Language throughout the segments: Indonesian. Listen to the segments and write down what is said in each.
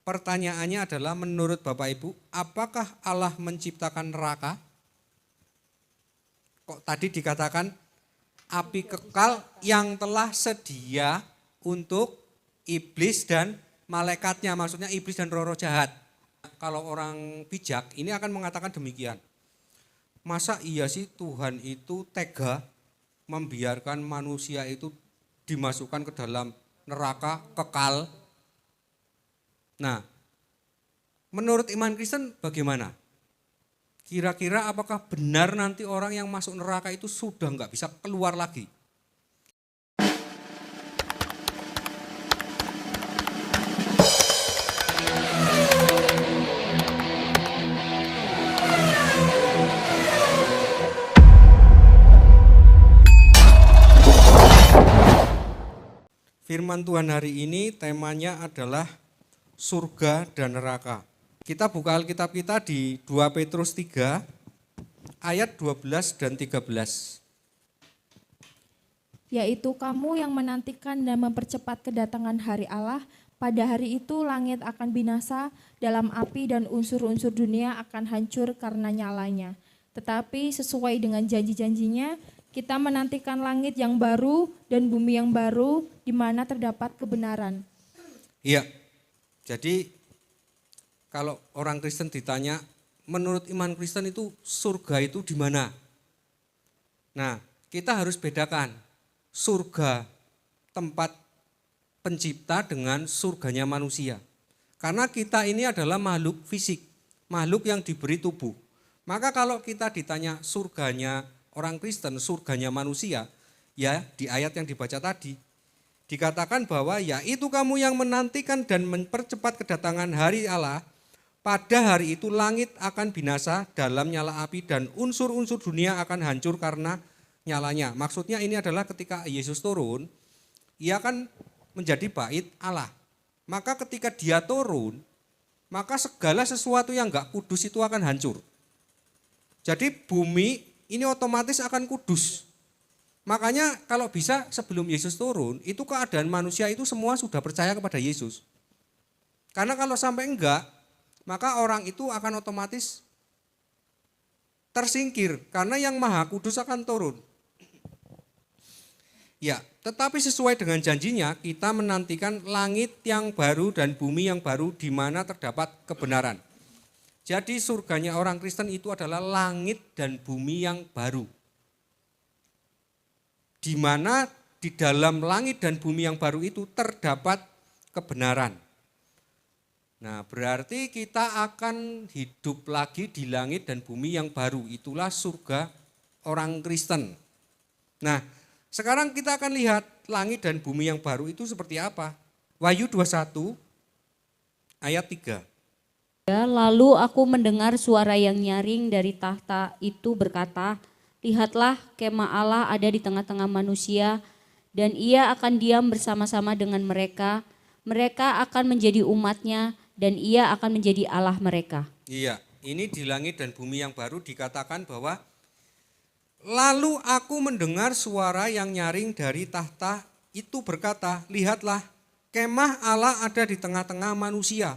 pertanyaannya adalah menurut Bapak Ibu, apakah Allah menciptakan neraka? Kok tadi dikatakan api kekal yang telah sedia untuk iblis dan malaikatnya, maksudnya iblis dan roh-roh jahat. Kalau orang bijak ini akan mengatakan demikian. Masa iya sih Tuhan itu tega membiarkan manusia itu dimasukkan ke dalam neraka kekal? Nah, menurut iman Kristen bagaimana? Kira-kira apakah benar nanti orang yang masuk neraka itu sudah nggak bisa keluar lagi? Firman Tuhan hari ini temanya adalah surga dan neraka. Kita buka Alkitab kita di 2 Petrus 3 ayat 12 dan 13. Yaitu kamu yang menantikan dan mempercepat kedatangan hari Allah, pada hari itu langit akan binasa, dalam api dan unsur-unsur dunia akan hancur karena nyalanya. Tetapi sesuai dengan janji-janjinya, kita menantikan langit yang baru dan bumi yang baru di mana terdapat kebenaran. Iya, jadi kalau orang Kristen ditanya, menurut iman Kristen itu surga itu di mana? Nah, kita harus bedakan surga tempat pencipta dengan surganya manusia. Karena kita ini adalah makhluk fisik, makhluk yang diberi tubuh. Maka kalau kita ditanya surganya orang Kristen, surganya manusia, ya di ayat yang dibaca tadi, dikatakan bahwa ya itu kamu yang menantikan dan mempercepat kedatangan hari Allah, pada hari itu langit akan binasa dalam nyala api dan unsur-unsur dunia akan hancur karena nyalanya. Maksudnya ini adalah ketika Yesus turun, ia akan menjadi bait Allah. Maka ketika dia turun, maka segala sesuatu yang enggak kudus itu akan hancur. Jadi bumi ini otomatis akan kudus. Makanya kalau bisa sebelum Yesus turun, itu keadaan manusia itu semua sudah percaya kepada Yesus. Karena kalau sampai enggak, maka orang itu akan otomatis tersingkir karena yang maha kudus akan turun. Ya, tetapi sesuai dengan janjinya kita menantikan langit yang baru dan bumi yang baru di mana terdapat kebenaran. Jadi surganya orang Kristen itu adalah langit dan bumi yang baru. Di mana di dalam langit dan bumi yang baru itu terdapat kebenaran. Nah, berarti kita akan hidup lagi di langit dan bumi yang baru. Itulah surga orang Kristen. Nah, sekarang kita akan lihat langit dan bumi yang baru itu seperti apa. Wahyu 21 ayat 3. Lalu aku mendengar suara yang nyaring dari tahta itu berkata, lihatlah kemah Allah ada di tengah-tengah manusia dan ia akan diam bersama-sama dengan mereka. Mereka akan menjadi umatnya dan ia akan menjadi Allah mereka. Iya, ini di langit dan bumi yang baru dikatakan bahwa lalu aku mendengar suara yang nyaring dari tahta itu berkata, lihatlah kemah Allah ada di tengah-tengah manusia.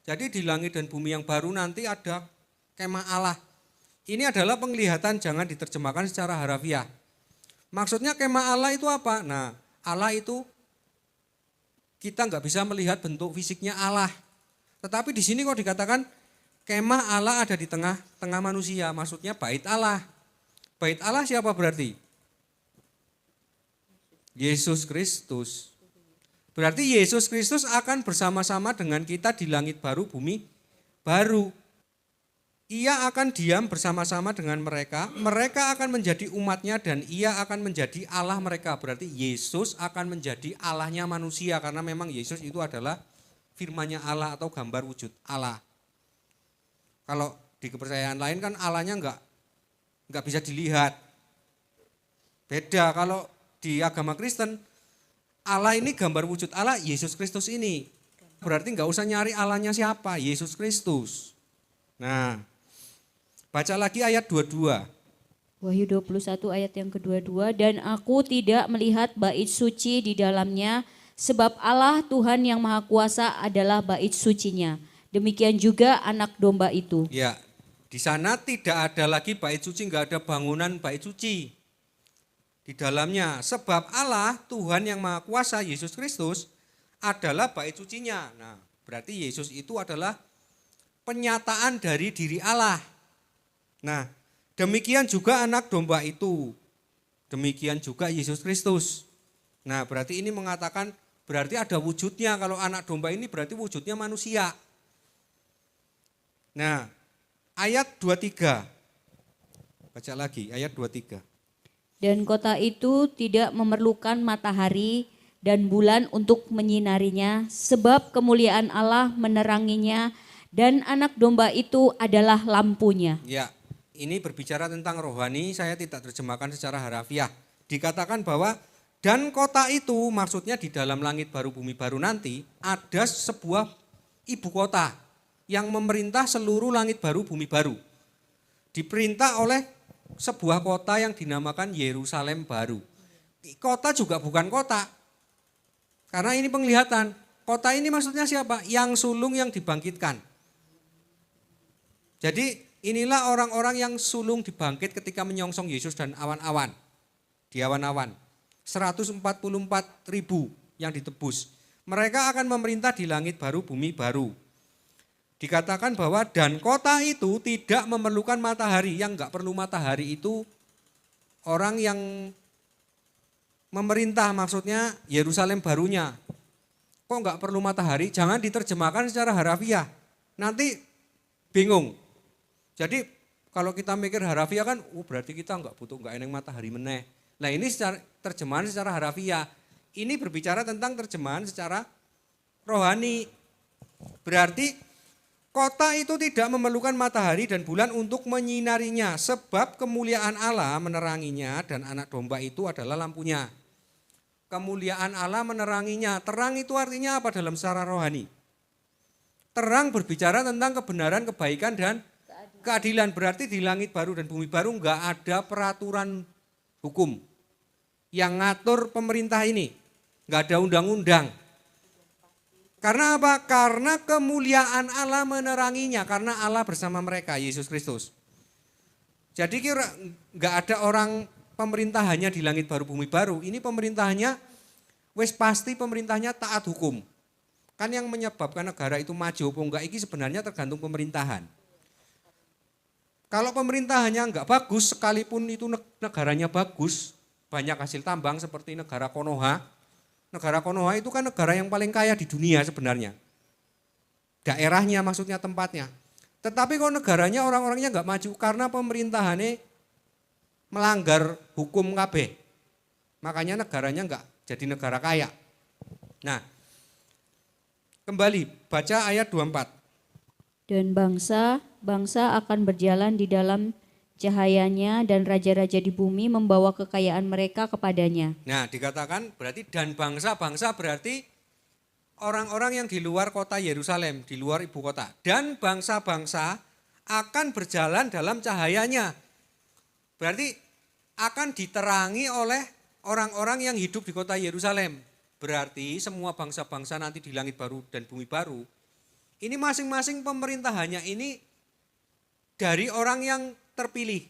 Jadi di langit dan bumi yang baru nanti ada kemah Allah. Ini adalah penglihatan, jangan diterjemahkan secara harafiah. Maksudnya kemah Allah itu apa? Nah, Allah itu kita nggak bisa melihat bentuk fisiknya Allah. Tetapi di sini kok dikatakan kemah Allah ada di tengah-tengah manusia, maksudnya bait Allah. Bait Allah siapa berarti? Yesus Kristus. Berarti Yesus Kristus akan bersama-sama dengan kita di langit baru, bumi baru. Ia akan diam bersama-sama dengan mereka, mereka akan menjadi umatnya dan ia akan menjadi Allah mereka. Berarti Yesus akan menjadi Allahnya manusia karena memang Yesus itu adalah firman-Nya Allah atau gambar wujud Allah. Kalau di kepercayaan lain kan Allahnya enggak bisa dilihat. Beda kalau di agama Kristen, Allah ini gambar wujud Allah, Yesus Kristus ini. Berarti enggak usah nyari Allahnya siapa, Yesus Kristus. Nah, baca lagi ayat 22. Wahyu 21 ayat yang kedua-dua, dan aku tidak melihat bait suci di dalamnya, Sebab Allah Tuhan yang Maha Kuasa adalah bait sucinya. Demikian juga anak domba itu. Ya, di sana tidak ada lagi bait suci, enggak ada bangunan bait suci di dalamnya. Sebab Allah Tuhan yang Maha Kuasa, Yesus Kristus adalah bait sucinya. Nah, berarti Yesus itu adalah penyataan dari diri Allah. Nah, demikian juga anak domba itu. Demikian juga Yesus Kristus. Nah, berarti ini mengatakan berarti ada wujudnya. Kalau anak domba ini berarti wujudnya manusia. Nah, ayat 23. Baca lagi ayat 23. Dan kota itu tidak memerlukan matahari dan bulan untuk menyinarinya, sebab kemuliaan Allah meneranginya dan anak domba itu adalah lampunya. Ya, ini berbicara tentang rohani, saya tidak terjemahkan secara harafiah. Dikatakan bahwa dan kota itu maksudnya di dalam langit baru bumi baru nanti ada sebuah ibu kota yang memerintah seluruh langit baru bumi baru. Diperintah oleh sebuah kota yang dinamakan Yerusalem baru. Kota juga bukan kota. Karena ini penglihatan. Kota ini maksudnya siapa? Yang sulung yang dibangkitkan. Jadi inilah orang-orang yang sulung dibangkit ketika menyongsong Yesus dan awan-awan. Di awan-awan. 144.000 yang ditebus. Mereka akan memerintah di langit baru, bumi baru. Dikatakan bahwa dan kota itu tidak memerlukan matahari. Yang enggak perlu matahari itu orang yang memerintah, maksudnya Yerusalem barunya. Kok enggak perlu matahari? Jangan diterjemahkan secara harafiah. Nanti bingung. Jadi kalau kita mikir harafiah kan, berarti kita enggak eneng matahari meneh. Nah ini secara, terjemahan secara harafiah. Ini berbicara tentang terjemahan secara rohani. Berarti kota itu tidak memerlukan matahari dan bulan untuk menyinarinya. Sebab kemuliaan Allah meneranginya dan anak domba itu adalah lampunya. Kemuliaan Allah meneranginya. Terang itu artinya apa dalam secara rohani? Terang berbicara tentang kebenaran, kebaikan, dan keadilan. Berarti di langit baru dan bumi baru enggak ada peraturan hukum yang ngatur pemerintah ini. Enggak ada undang-undang. Karena apa? Karena kemuliaan Allah meneranginya. Karena Allah bersama mereka, Yesus Kristus. Jadi kira enggak ada orang pemerintahannya di langit baru bumi baru. Ini pemerintahannya wis pasti pemerintahnya taat hukum. Kan yang menyebabkan negara itu maju apa enggak ini sebenarnya tergantung pemerintahan. Kalau pemerintahannya enggak bagus, sekalipun itu negaranya bagus, banyak hasil tambang seperti negara Konoha. Negara Konoha itu kan negara yang paling kaya di dunia sebenarnya. Daerahnya maksudnya tempatnya. Tetapi kalau negaranya orang-orangnya enggak maju karena pemerintahannya melanggar hukum KB. Makanya negaranya enggak jadi negara kaya. Nah, kembali baca ayat 24. Dan bangsa akan berjalan di dalam cahayanya dan raja-raja di bumi membawa kekayaan mereka kepadanya. Nah dikatakan berarti dan bangsa-bangsa berarti orang-orang yang di luar kota Yerusalem, di luar ibu kota. Dan bangsa-bangsa akan berjalan dalam cahayanya. Berarti akan diterangi oleh orang-orang yang hidup di kota Yerusalem. Berarti semua bangsa-bangsa nanti di langit baru dan bumi baru. Ini masing-masing pemerintahannya ini dari orang yang terpilih.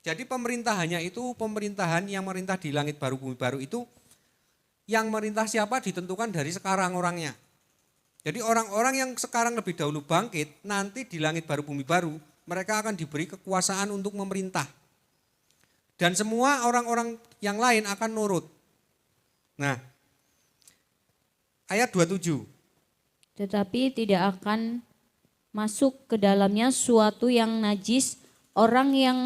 Jadi pemerintahannya itu pemerintahan yang merintah di langit baru bumi baru itu yang merintah siapa ditentukan dari sekarang orangnya. Jadi orang-orang yang sekarang lebih dahulu bangkit nanti di langit baru bumi baru mereka akan diberi kekuasaan untuk memerintah. Dan semua orang-orang yang lain akan nurut. Nah, ayat 27. Tetapi tidak akan masuk ke dalamnya suatu yang najis, orang yang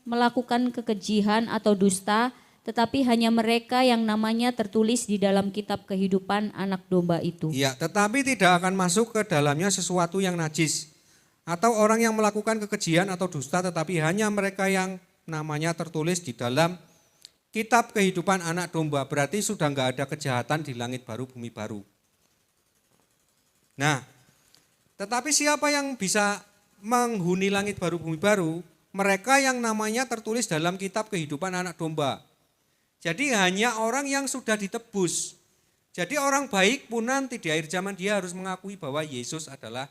melakukan kekejian atau dusta, tetapi hanya mereka yang namanya tertulis di dalam kitab kehidupan anak domba itu. Ya, tetapi tidak akan masuk ke dalamnya sesuatu yang najis, atau orang yang melakukan kekejian atau dusta, tetapi hanya mereka yang namanya tertulis di dalam kitab kehidupan anak domba. Berarti sudah enggak ada kejahatan di langit baru bumi baru. Nah, tetapi siapa yang bisa menghuni langit baru bumi baru? Mereka yang namanya tertulis dalam kitab kehidupan anak domba. Jadi hanya orang yang sudah ditebus Jadi orang baik pun nanti di akhir zaman dia harus mengakui bahwa Yesus adalah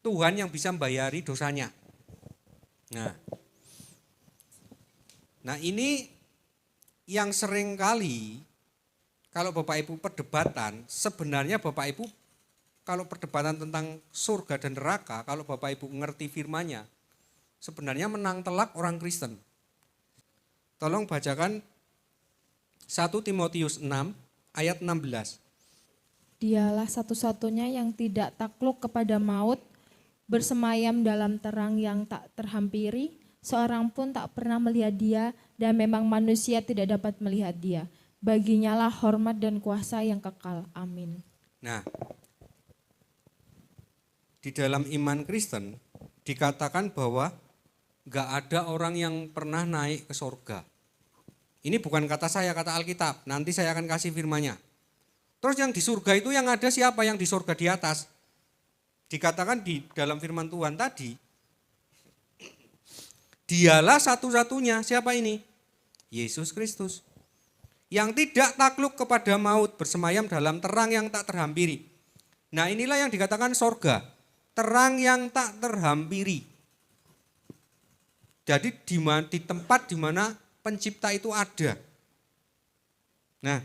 Tuhan yang bisa membayari dosanya. Nah ini yang sering kali kalau Bapak Ibu perdebatan, sebenarnya Bapak Ibu kalau perdebatan tentang surga dan neraka, kalau Bapak Ibu ngerti firman-Nya, sebenarnya menang telak orang Kristen. Tolong bacakan 1 Timotius 6 ayat 16. Dialah satu-satunya yang tidak takluk kepada maut, bersemayam dalam terang yang tak terhampiri, seorang pun tak pernah melihat dia, dan memang manusia tidak dapat melihat dia. Baginya lah hormat dan kuasa yang kekal. Amin. Nah, di dalam iman Kristen dikatakan bahwa gak ada orang yang pernah naik ke surga. Ini bukan kata saya, kata Alkitab. Nanti saya akan kasih firman-Nya. Terus yang di surga itu yang ada siapa? Yang di surga di atas. Dikatakan di dalam firman Tuhan tadi, dialah satu-satunya. Siapa ini? Yesus Kristus. Yang tidak takluk kepada maut, bersemayam dalam terang yang tak terhampiri. Nah inilah yang dikatakan surga. Terang yang tak terhampiri. Jadi di tempat di mana pencipta itu ada. Nah,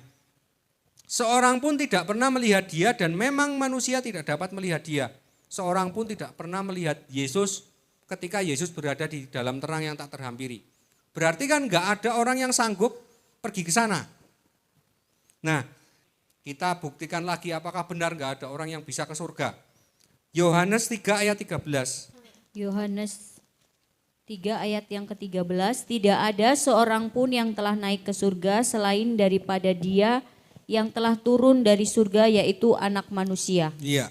seorang pun tidak pernah melihat dia dan memang manusia tidak dapat melihat dia. Seorang pun tidak pernah melihat Yesus ketika Yesus berada di dalam terang yang tak terhampiri. Berarti kan enggak ada orang yang sanggup pergi ke sana. Nah, kita buktikan lagi apakah benar enggak ada orang yang bisa ke surga. Yohanes 3 ayat 13. Yohanes 3 ayat yang ke-13, tidak ada seorang pun yang telah naik ke surga selain daripada dia yang telah turun dari surga, yaitu anak manusia. Iya,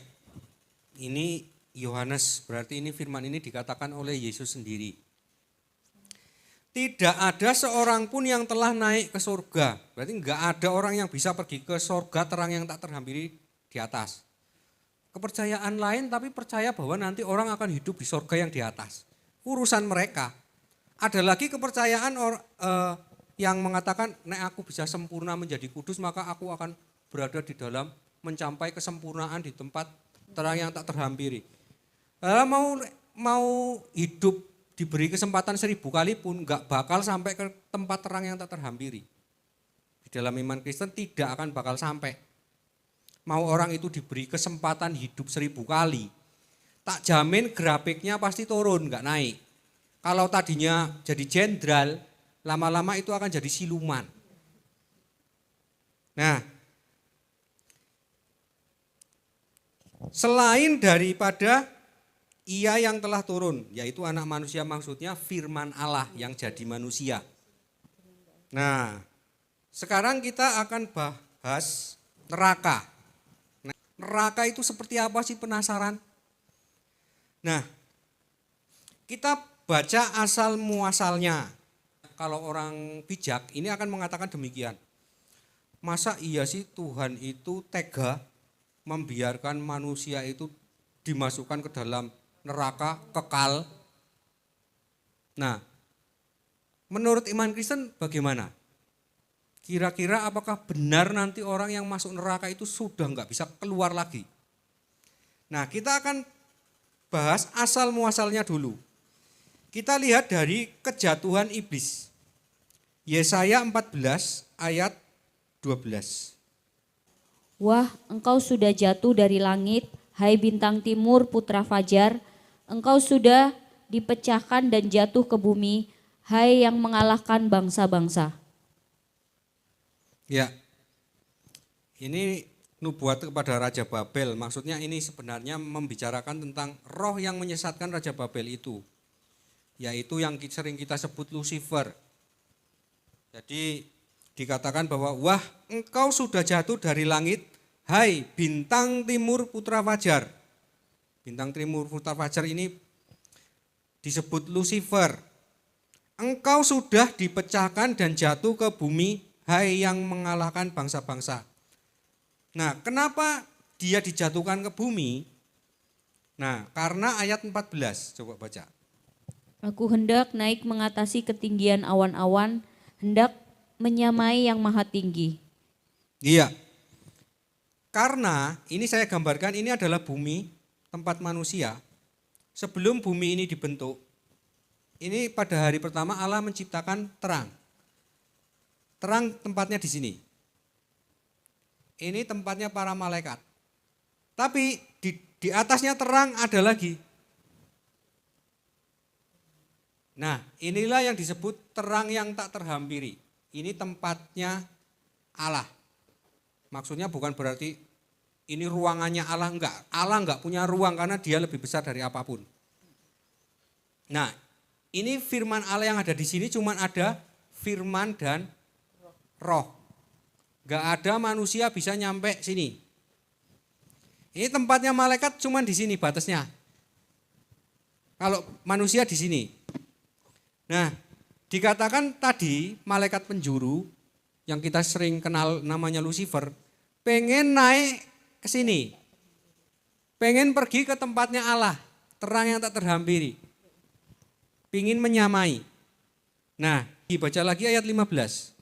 ini Yohanes, berarti ini firman ini dikatakan oleh Yesus sendiri. Tidak ada seorang pun yang telah naik ke surga, berarti enggak ada orang yang bisa pergi ke surga terang yang tak terhampiri di atas. Kepercayaan lain tapi percaya bahwa nanti orang akan hidup di surga yang di atas. Urusan mereka. Ada lagi kepercayaan yang mengatakan, nek aku bisa sempurna menjadi kudus, maka aku akan berada di dalam mencapai kesempurnaan di tempat terang yang tak terhampiri. Mau hidup diberi kesempatan 1000 kali pun gak bakal sampai ke tempat terang yang tak terhampiri. Di dalam iman Kristen tidak akan bakal sampai. Mau orang itu diberi kesempatan hidup 1000 kali, tak jamin grafiknya pasti turun, enggak naik. Kalau tadinya jadi jenderal, lama-lama itu akan jadi siluman. Nah, selain daripada ia yang telah turun, yaitu anak manusia maksudnya firman Allah yang jadi manusia. Nah, sekarang kita akan bahas neraka. Nah, neraka itu seperti apa sih, penasaran? Nah, kita baca asal muasalnya. Kalau orang bijak ini akan mengatakan demikian. Masa iya sih Tuhan itu tega membiarkan manusia itu dimasukkan ke dalam neraka kekal? Nah, menurut iman Kristen bagaimana? Kira-kira apakah benar nanti orang yang masuk neraka itu sudah enggak bisa keluar lagi? Nah, kita akan bahas asal muasalnya dulu. Kita lihat dari kejatuhan iblis. Yesaya 14 ayat 12. Wah, engkau sudah jatuh dari langit, hai bintang timur putra fajar, engkau sudah dipecahkan dan jatuh ke bumi, hai yang mengalahkan bangsa-bangsa. Ya, ini nubuat kepada Raja Babel, maksudnya ini sebenarnya membicarakan tentang roh yang menyesatkan Raja Babel itu, yaitu yang sering kita sebut Lucifer. Jadi dikatakan bahwa wah engkau sudah jatuh dari langit, hai bintang timur putra fajar. Bintang timur putra fajar ini disebut Lucifer. Engkau sudah dipecahkan dan jatuh ke bumi, hai yang mengalahkan bangsa-bangsa. Nah, kenapa dia dijatuhkan ke bumi? Nah, karena ayat 14, coba baca. Aku hendak naik mengatasi ketinggian awan-awan, hendak menyamai yang maha tinggi. Iya, Karena ini saya gambarkan, ini adalah bumi, tempat manusia. Sebelum bumi ini dibentuk, ini pada hari pertama Allah menciptakan terang. Terang tempatnya di sini. Ini tempatnya para malaikat. Tapi di atasnya terang ada lagi. Nah, inilah yang disebut terang yang tak terhampiri. Ini tempatnya Allah. Maksudnya bukan berarti ini ruangannya Allah, enggak. Allah enggak punya ruang karena dia lebih besar dari apapun. Nah, ini firman Allah yang ada di sini cuman ada firman dan roh. Enggak ada manusia bisa nyampe sini. Ini tempatnya malaikat cuman di sini batasnya. Kalau manusia di sini. Nah, dikatakan tadi malaikat penjuru yang kita sering kenal namanya Lucifer pengen naik ke sini. Pengen pergi ke tempatnya Allah, terang yang tak terhampiri. Pengen menyamai. Nah, dibaca lagi ayat 15.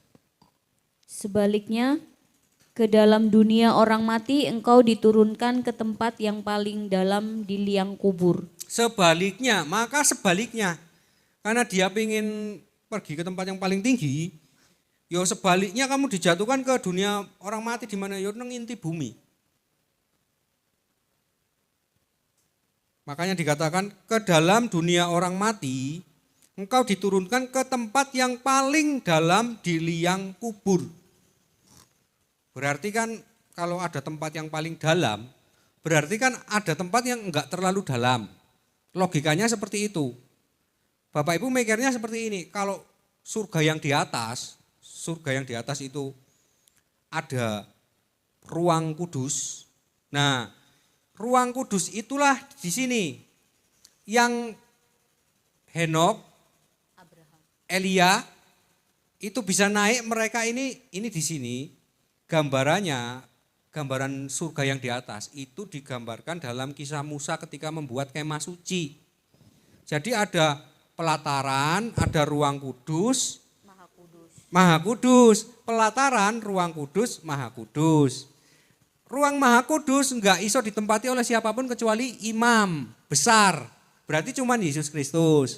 Sebaliknya, ke dalam dunia orang mati engkau diturunkan ke tempat yang paling dalam di liang kubur. Sebaliknya, maka sebaliknya. Karena dia pengen pergi ke tempat yang paling tinggi, ya sebaliknya kamu dijatuhkan ke dunia orang mati di mana ya nang inti bumi. Makanya dikatakan ke dalam dunia orang mati, engkau diturunkan ke tempat yang paling dalam di liang kubur. Berarti kan kalau ada tempat yang paling dalam, berarti kan ada tempat yang enggak terlalu dalam. Logikanya seperti itu. Bapak Ibu mikirnya seperti ini, kalau surga yang di atas itu ada ruang kudus. Nah, ruang kudus itulah di sini yang Henok, Elia itu bisa naik, mereka ini di sini gambarannya, gambaran surga yang di atas itu digambarkan dalam kisah Musa ketika membuat kemah suci. Jadi ada pelataran, ada ruang kudus, Maha Kudus, pelataran, ruang kudus, Maha Kudus. Ruang Maha Kudus enggak iso ditempati oleh siapapun kecuali imam besar. Berarti cuma Yesus Kristus.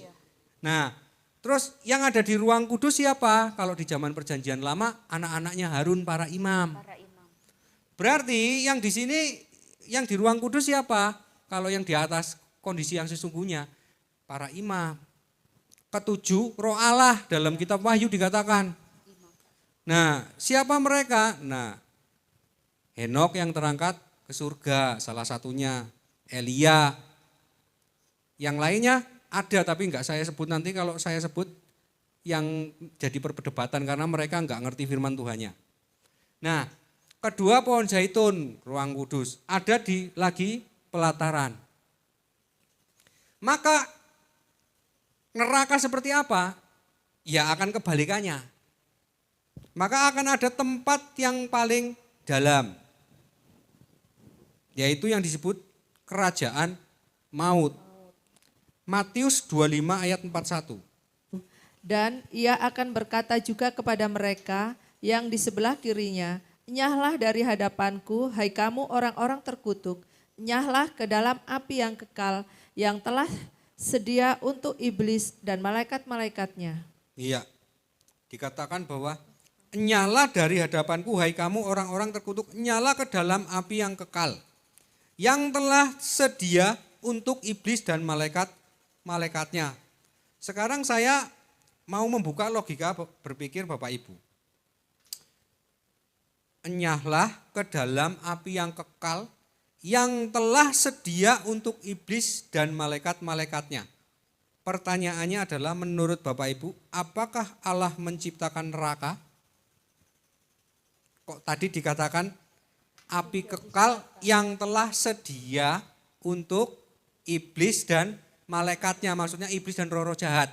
Nah, terus yang ada di ruang kudus siapa? Kalau di zaman Perjanjian Lama, anak-anaknya Harun, para imam. Berarti yang di sini, yang di ruang kudus siapa? Kalau yang di atas kondisi yang sesungguhnya, para imam. Ketujuh, roh Allah dalam kitab Wahyu dikatakan. Nah, siapa mereka? Nah, Henok yang terangkat ke surga, salah satunya. Elia. Yang lainnya ada tapi enggak saya sebut, nanti kalau saya sebut yang jadi perdebatan karena mereka enggak ngerti firman Tuhannya. Nah, kedua pohon zaitun, ruang kudus, ada di lagi pelataran. Maka neraka seperti apa? Ya akan kebalikannya. Maka akan ada tempat yang paling dalam. Yaitu yang disebut kerajaan maut. Matius 25 ayat 41. Dan ia akan berkata juga kepada mereka yang di sebelah kirinya, enyahlah dari hadapanku, hai kamu orang-orang terkutuk, enyahlah ke dalam api yang kekal, yang telah sedia untuk iblis dan malaikat-malaikatnya. Iya, dikatakan bahwa enyahlah dari hadapanku, hai kamu orang-orang terkutuk, enyahlah ke dalam api yang kekal, yang telah sedia untuk iblis dan malaikat-malaikatnya. Sekarang saya mau membuka logika berpikir Bapak Ibu. Enyahlah ke dalam api yang kekal, yang telah sedia untuk iblis dan malaikat-malaikatnya. Pertanyaannya adalah menurut Bapak Ibu, apakah Allah menciptakan neraka? Kok tadi dikatakan api kekal yang telah sedia untuk iblis dan malaikatnya, maksudnya iblis dan roh-roh jahat.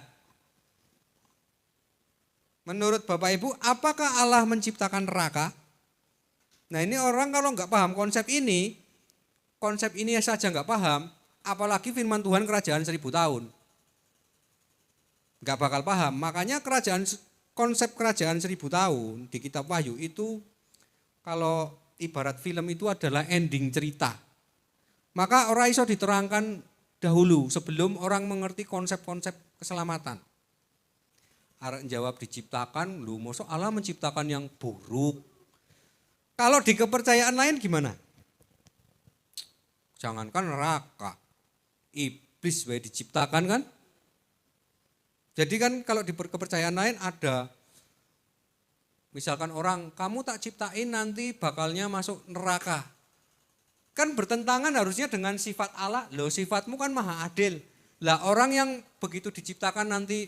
Menurut Bapak Ibu, apakah Allah menciptakan neraka? Nah, ini orang kalau nggak paham konsep ini saja nggak paham, apalagi firman Tuhan kerajaan 1000 tahun. Nggak bakal paham, makanya konsep kerajaan 1000 tahun di kitab Wahyu itu kalau ibarat film itu adalah ending cerita. Maka ora iso diterangkan dahulu sebelum orang mengerti konsep-konsep keselamatan. Arek jawab diciptakan, lu mosok Allah menciptakan yang buruk. Kalau di kepercayaan lain gimana? Jangankan neraka, iblis wae diciptakan kan? Jadi kan kalau di kepercayaan lain ada, misalkan orang, kamu tak ciptain nanti bakalnya masuk neraka. Kan bertentangan harusnya dengan sifat Allah, loh sifatmu kan maha adil. Lah orang yang begitu diciptakan nanti,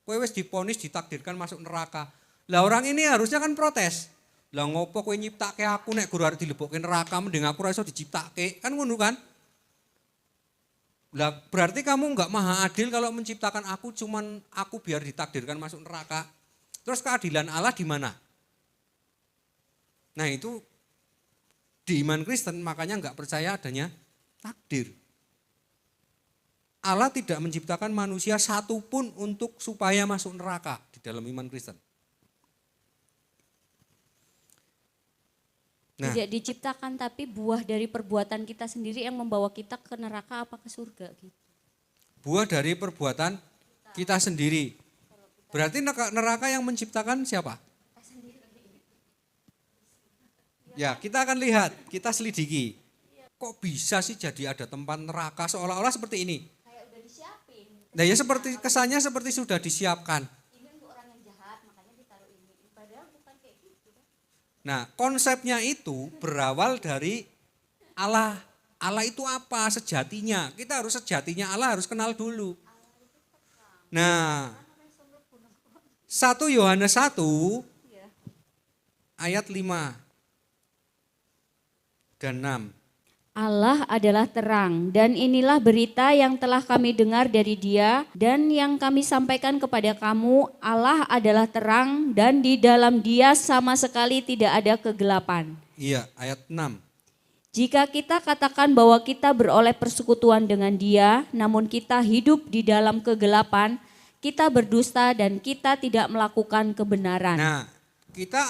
kowe wis diponis ditakdirkan masuk neraka. Lah orang ini harusnya kan protes. Lah ngopo kowe nyiptake aku nek guru arep dilebokke neraka mending aku ora iso diciptake. Kan ngono kan? Lah berarti kamu enggak maha adil kalau menciptakan aku cuman aku biar ditakdirkan masuk neraka. Terus keadilan Allah di mana? Nah itu di iman Kristen makanya enggak percaya adanya takdir. Allah tidak menciptakan manusia satupun untuk supaya masuk neraka di dalam iman Kristen. Nah, Tidak diciptakan tapi buah dari perbuatan kita sendiri yang membawa kita ke neraka apa ke surga gitu. buah dari perbuatan kita sendiri. Berarti neraka yang menciptakan siapa? Ya, kita akan lihat, kita selidiki. Kok bisa sih jadi ada tempat neraka seolah-olah seperti ini? Kayak udah disiapin. Nah ya seperti kesannya seperti sudah disiapkan. Ini untuk orang yang jahat makanya ditaruh ini. Padahal bukan kayak gitu. Nah konsepnya itu berawal dari Allah. Allah itu apa sejatinya? Kita harus sejatinya Allah harus kenal dulu. Nah 1 Yohanes 1 ayat 5 dan 6. Allah adalah terang dan inilah berita yang telah kami dengar dari Dia dan yang kami sampaikan kepada kamu. Allah adalah terang dan di dalam Dia sama sekali tidak ada kegelapan. Iya, ayat 6. Jika kita katakan bahwa kita beroleh persekutuan dengan Dia, namun kita hidup di dalam kegelapan, kita berdusta dan kita tidak melakukan kebenaran. Nah, kita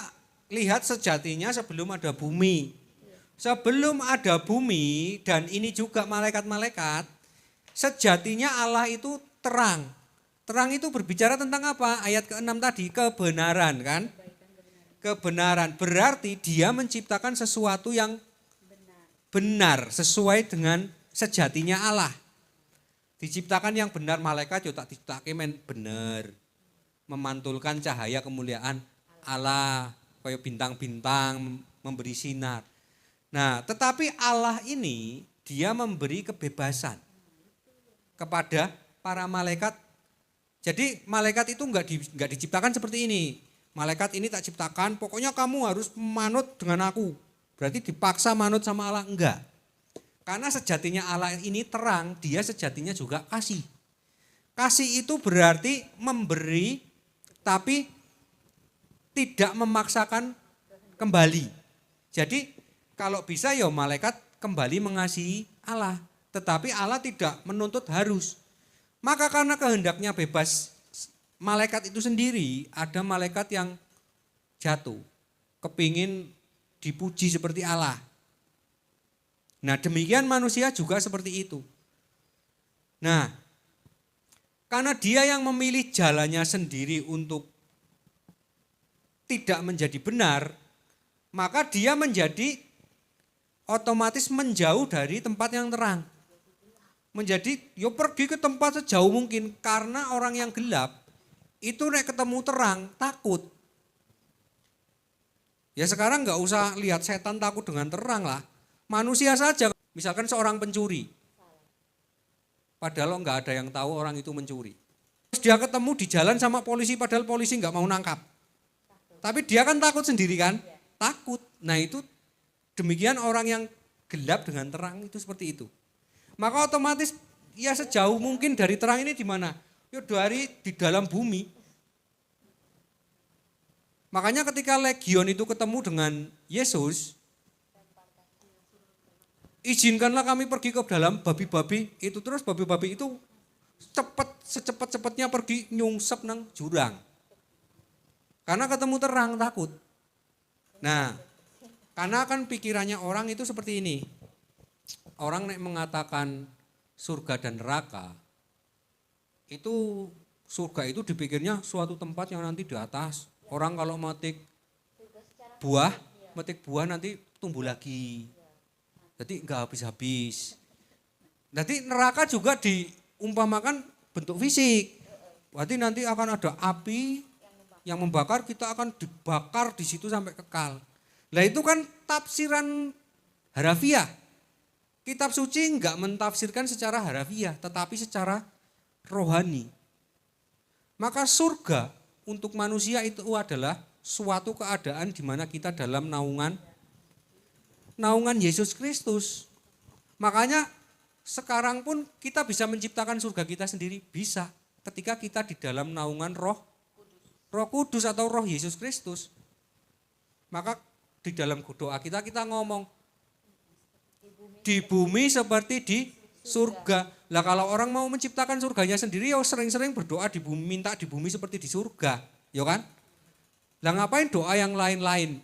lihat sejatinya sebelum ada bumi. Sebelum ada bumi dan ini juga malaikat-malaikat, sejatinya Allah itu terang. Terang itu berbicara tentang apa? Ayat ke-6 tadi, kebenaran kan? Kebenaran, berarti dia menciptakan sesuatu yang benar, sesuai dengan sejatinya Allah. Diciptakan yang benar, malaikat juga tak diciptakan benar. Memantulkan cahaya kemuliaan Allah, kayak bintang-bintang memberi sinar. Nah, tetapi Allah ini dia memberi kebebasan kepada para malaikat. Jadi malaikat itu enggak diciptakan seperti ini. Malaikat ini tak ciptakan, pokoknya kamu harus manut dengan aku. Berarti dipaksa manut sama Allah, enggak. Karena sejatinya Allah ini terang, dia sejatinya juga kasih. Kasih itu berarti memberi tapi tidak memaksakan kembali. Jadi kalau bisa ya malaikat kembali mengasihi Allah. Tetapi Allah tidak menuntut harus. Maka karena kehendaknya bebas malaikat itu sendiri, ada malaikat yang jatuh. Kepingin dipuji seperti Allah. Nah demikian manusia juga seperti itu. Nah karena dia yang memilih jalannya sendiri untuk tidak menjadi benar, maka dia menjadi otomatis menjauh dari tempat yang terang. Menjadi yo pergi ke tempat sejauh mungkin karena orang yang gelap itu nek ketemu terang takut. Ya sekarang nggak usah lihat setan takut dengan terang lah. Manusia saja, misalkan seorang pencuri. Padahal nggak ada yang tahu orang itu mencuri. Terus dia ketemu di jalan sama polisi padahal polisi nggak mau nangkap. Tapi dia kan takut sendiri kan? Takut. Nah itu demikian orang yang gelap dengan terang itu seperti itu. Maka otomatis ya sejauh mungkin dari terang ini di mana? Ya dari di dalam bumi. Makanya ketika legion itu ketemu dengan Yesus, izinkanlah kami pergi ke dalam babi-babi itu, terus babi-babi itu secepat-cepatnya pergi nyungsep nang jurang. Karena ketemu terang takut. Nah, Karena kan pikirannya orang itu seperti ini. Orang nek mengatakan surga dan neraka, itu surga itu dipikirnya suatu tempat yang nanti di atas. Orang kalau metik buah nanti tumbuh lagi. Jadi enggak habis-habis. Nanti neraka juga diumpamakan bentuk fisik. Berarti nanti akan ada api yang membakar, kita akan dibakar di situ sampai kekal. Lah itu kan tafsiran harafiah. Kitab suci enggak mentafsirkan secara harafiah, tetapi secara rohani. Maka surga untuk manusia itu adalah suatu keadaan di mana kita dalam naungan Yesus Kristus. Makanya sekarang pun kita bisa menciptakan surga kita sendiri, bisa. Ketika kita di dalam naungan Roh Kudus atau Roh Yesus Kristus. Maka di dalam doa kita ngomong, di bumi seperti di surga. Lah kalau orang mau menciptakan surganya sendiri, ya sering-sering berdoa di bumi, minta di bumi seperti di surga, ya kan? Lah ngapain doa yang lain-lain?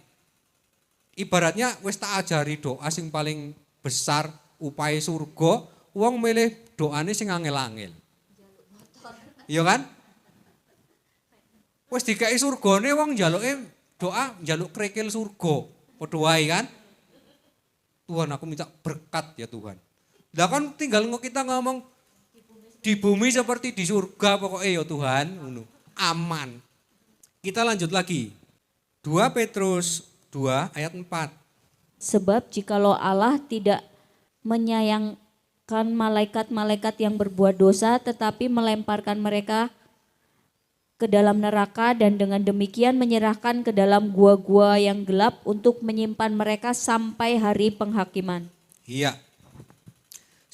Ibaratnya wis tak ajari doa sing paling besar upaya surga, wong milih doane sing angel-angel. Ya kan? Wis dikai surgane wong njaluke doa njaluk krikil surga. Padha wae kan? Tuhan aku minta berkat ya Tuhan. Lah kan tinggal kita ngomong di bumi seperti di surga pokoknya ya Tuhan, aman. Kita lanjut lagi. 2 Petrus 2 ayat 4. Sebab jikalau Allah tidak menyayangkan malaikat-malaikat yang berbuat dosa, tetapi melemparkan mereka ke dalam neraka dan dengan demikian menyerahkan ke dalam gua-gua yang gelap untuk menyimpan mereka sampai hari penghakiman. Iya.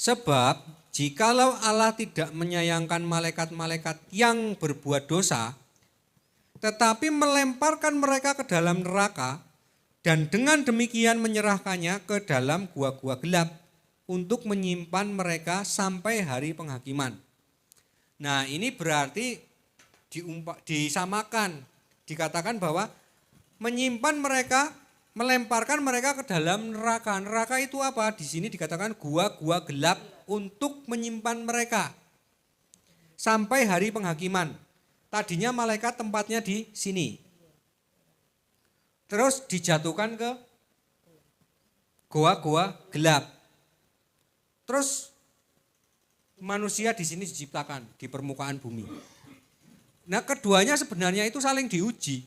Sebab jikalau Allah tidak menyayangkan malaikat-malaikat yang berbuat dosa, tetapi melemparkan mereka ke dalam neraka dan dengan demikian menyerahkannya ke dalam gua-gua gelap untuk menyimpan mereka sampai hari penghakiman. Nah, ini berarti disamakan, dikatakan bahwa menyimpan mereka, melemparkan mereka ke dalam neraka. Neraka itu apa? Di sini dikatakan gua-gua gelap untuk menyimpan mereka sampai hari penghakiman. Tadinya malaikat tempatnya di sini. Terus dijatuhkan ke gua-gua gelap. Terus manusia di sini diciptakan di permukaan bumi. Nah, keduanya sebenarnya itu saling diuji.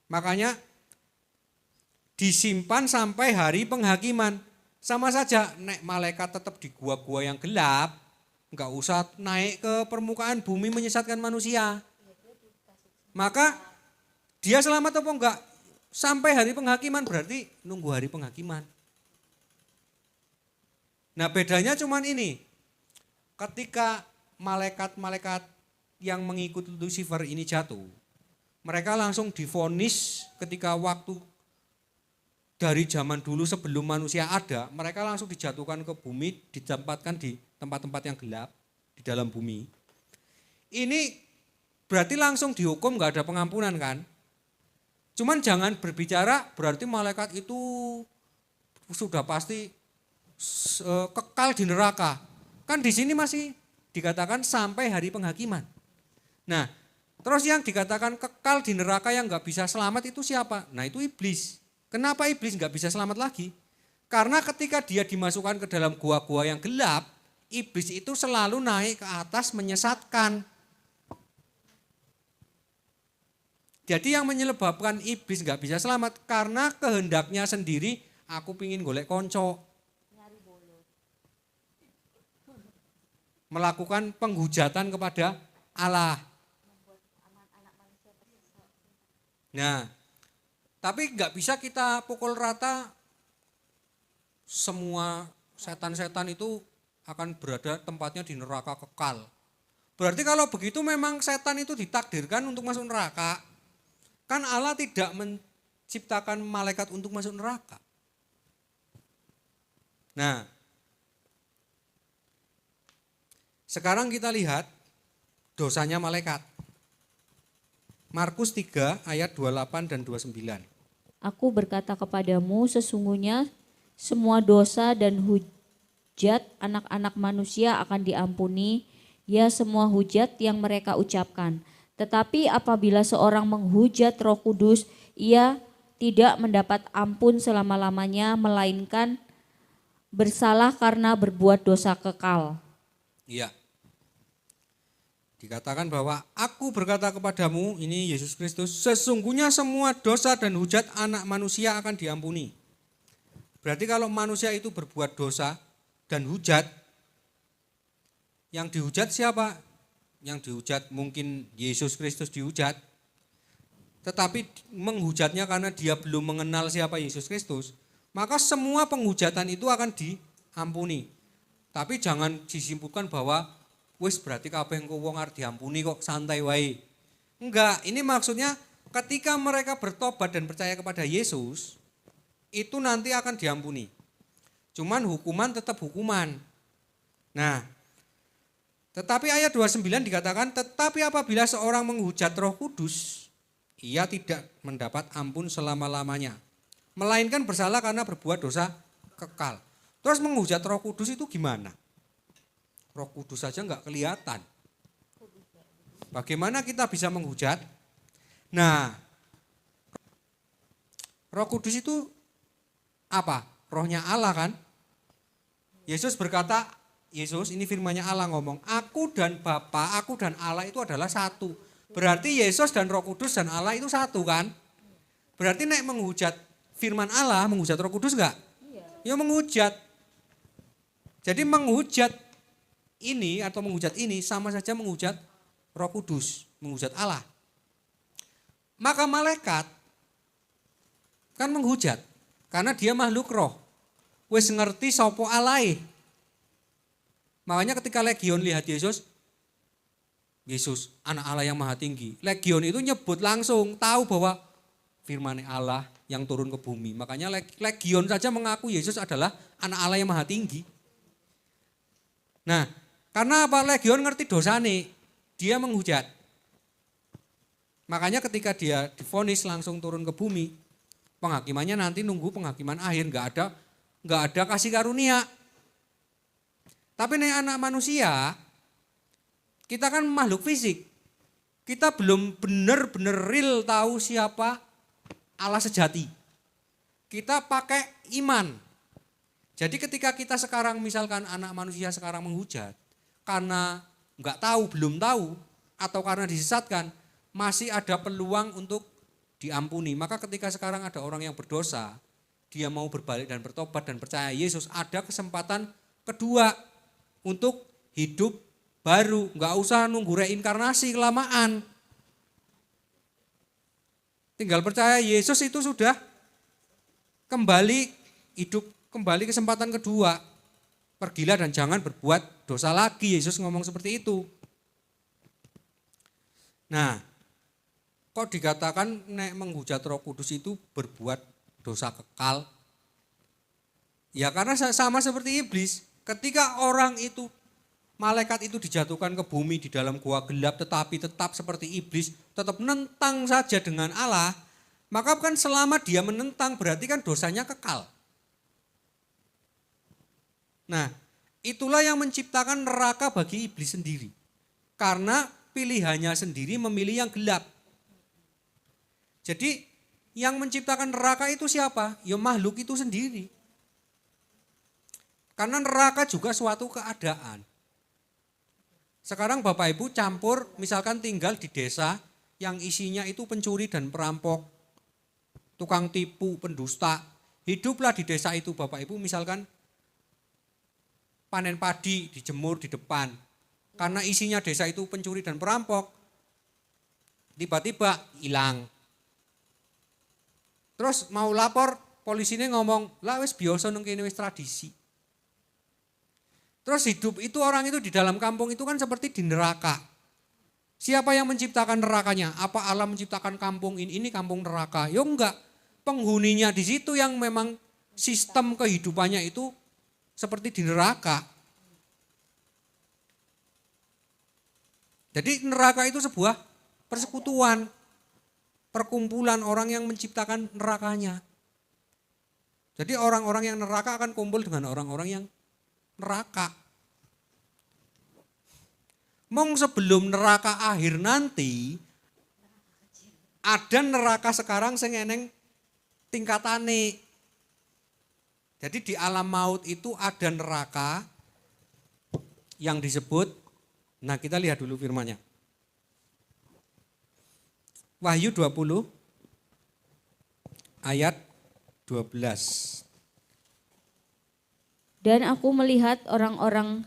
Makanya disimpan sampai hari penghakiman. Sama saja, nek malaikat tetap di gua-gua yang gelap, enggak usah naik ke permukaan bumi menyesatkan manusia. Maka dia selamat apa enggak? Sampai hari penghakiman, berarti nunggu hari penghakiman. Nah, bedanya cuman ini. Ketika malaikat-malaikat yang mengikuti Lucifer ini jatuh, mereka langsung divonis ketika waktu dari zaman dulu sebelum manusia ada, mereka langsung dijatuhkan ke bumi, ditempatkan di tempat-tempat yang gelap di dalam bumi. Ini berarti langsung dihukum, gak ada pengampunan kan? Cuman jangan berbicara berarti malaikat itu sudah pasti kekal di neraka. Kan di sini masih dikatakan sampai hari penghakiman. Nah, terus yang dikatakan kekal di neraka yang gak bisa selamat itu siapa? Nah, itu iblis. Kenapa iblis gak bisa selamat lagi? Karena ketika dia dimasukkan ke dalam gua-gua yang gelap, iblis itu selalu naik ke atas menyesatkan. Jadi yang menyebabkan iblis gak bisa selamat karena kehendaknya sendiri, aku pingin golek konco. Melakukan penghujatan kepada Allah. Nah, tapi nggak bisa kita pukul rata semua setan-setan itu akan berada tempatnya di neraka kekal. Berarti kalau begitu memang setan itu ditakdirkan untuk masuk neraka. Kan Allah tidak menciptakan malaikat untuk masuk neraka. Nah, sekarang kita lihat dosanya malaikat. Markus 3 ayat 28 dan 29. Aku berkata kepadamu, sesungguhnya semua dosa dan hujat anak-anak manusia akan diampuni, ya semua hujat yang mereka ucapkan. Tetapi apabila seorang menghujat Roh Kudus, ia tidak mendapat ampun selama-lamanya, melainkan bersalah karena berbuat dosa kekal. Iya. Dikatakan bahwa aku berkata kepadamu, ini Yesus Kristus, sesungguhnya semua dosa dan hujat anak manusia akan diampuni. Berarti kalau manusia itu berbuat dosa dan hujat, yang dihujat siapa? Yang dihujat mungkin Yesus Kristus dihujat, tetapi menghujatnya karena dia belum mengenal siapa Yesus Kristus, maka semua penghujatan itu akan diampuni. Tapi jangan disimpulkan bahwa wis berarti kabeh engko wong arep diampuni kok, santai wae. Enggak, ini maksudnya ketika mereka bertobat dan percaya kepada Yesus, itu nanti akan diampuni. Cuman hukuman tetap hukuman. Nah, tetapi ayat 29 dikatakan, tetapi apabila seorang menghujat Roh Kudus, ia tidak mendapat ampun selama-lamanya, melainkan bersalah karena berbuat dosa kekal. Terus menghujat Roh Kudus itu gimana? Roh Kudus saja enggak kelihatan. Bagaimana kita bisa menghujat? Nah, Roh Kudus itu apa? Rohnya Allah kan? Yesus berkata, Yesus ini firman-Nya Allah ngomong, aku dan Bapa, aku dan Allah itu adalah satu. Berarti Yesus dan Roh Kudus dan Allah itu satu kan? Berarti nek menghujat firman Allah, menghujat Roh Kudus enggak? Ya menghujat. Jadi menghujat ini atau menghujat ini sama saja menghujat Roh Kudus, menghujat Allah. Maka malaikat kan menghujat karena dia makhluk roh. Wis ngerti sapa alahe. Makanya ketika Legion lihat Yesus, Yesus anak Allah yang maha tinggi. Legion itu nyebut langsung, tahu bahwa firman Allah yang turun ke bumi. Makanya Legion saja mengaku Yesus adalah anak Allah yang maha tinggi. Nah, karena apa? Legion ngerti dosane, dia menghujat. Makanya ketika dia divonis langsung turun ke bumi, penghakimannya nanti nunggu penghakiman akhir, nggak ada kasih karunia. Tapi nih anak manusia, kita kan makhluk fisik, kita belum benar-benar real tahu siapa Allah sejati. Kita pakai iman. Jadi ketika kita sekarang misalkan anak manusia sekarang menghujat, karena enggak tahu, belum tahu, atau karena disesatkan, masih ada peluang untuk diampuni. Maka ketika sekarang ada orang yang berdosa, dia mau berbalik dan bertobat dan percaya Yesus, ada kesempatan kedua untuk hidup baru. Enggak usah nunggu reinkarnasi kelamaan. Tinggal percaya Yesus itu sudah kembali hidup, kembali kesempatan kedua. Pergilah dan jangan berbuat dosa lagi. Yesus ngomong seperti itu. Nah, kok dikatakan nek menghujat Roh Kudus itu berbuat dosa kekal? Ya karena sama seperti iblis. Ketika orang itu, malaikat itu dijatuhkan ke bumi di dalam gua gelap, tetapi tetap seperti iblis, tetap menentang saja dengan Allah, maka kan selama dia menentang berarti kan dosanya kekal. Nah, itulah yang menciptakan neraka bagi iblis sendiri. Karena pilihannya sendiri memilih yang gelap. Jadi yang menciptakan neraka itu siapa? Ya makhluk itu sendiri. Karena neraka juga suatu keadaan. Sekarang Bapak Ibu campur misalkan tinggal di desa yang isinya itu pencuri dan perampok, tukang tipu, pendusta. Hiduplah di desa itu Bapak Ibu misalkan panen padi dijemur di depan. Karena isinya desa itu pencuri dan perampok, tiba-tiba hilang. Terus mau lapor, polisinya ngomong, lah wis biasa nang kene wis tradisi. Terus hidup itu orang itu di dalam kampung itu kan seperti di neraka. Siapa yang menciptakan nerakanya? Apa Allah menciptakan kampung ini kampung neraka? Ya enggak. Penghuninya di situ yang memang sistem kehidupannya itu seperti di neraka. Jadi neraka itu sebuah persekutuan. perkumpulan orang yang menciptakan nerakanya. Jadi orang-orang yang neraka akan kumpul dengan orang-orang yang neraka. Mong sebelum neraka akhir nanti, ada neraka sekarang sing eneng tingkatane. Jadi di alam maut itu ada neraka yang disebut, nah kita lihat dulu firman-Nya. Wahyu 20 ayat 12. Dan aku melihat orang-orang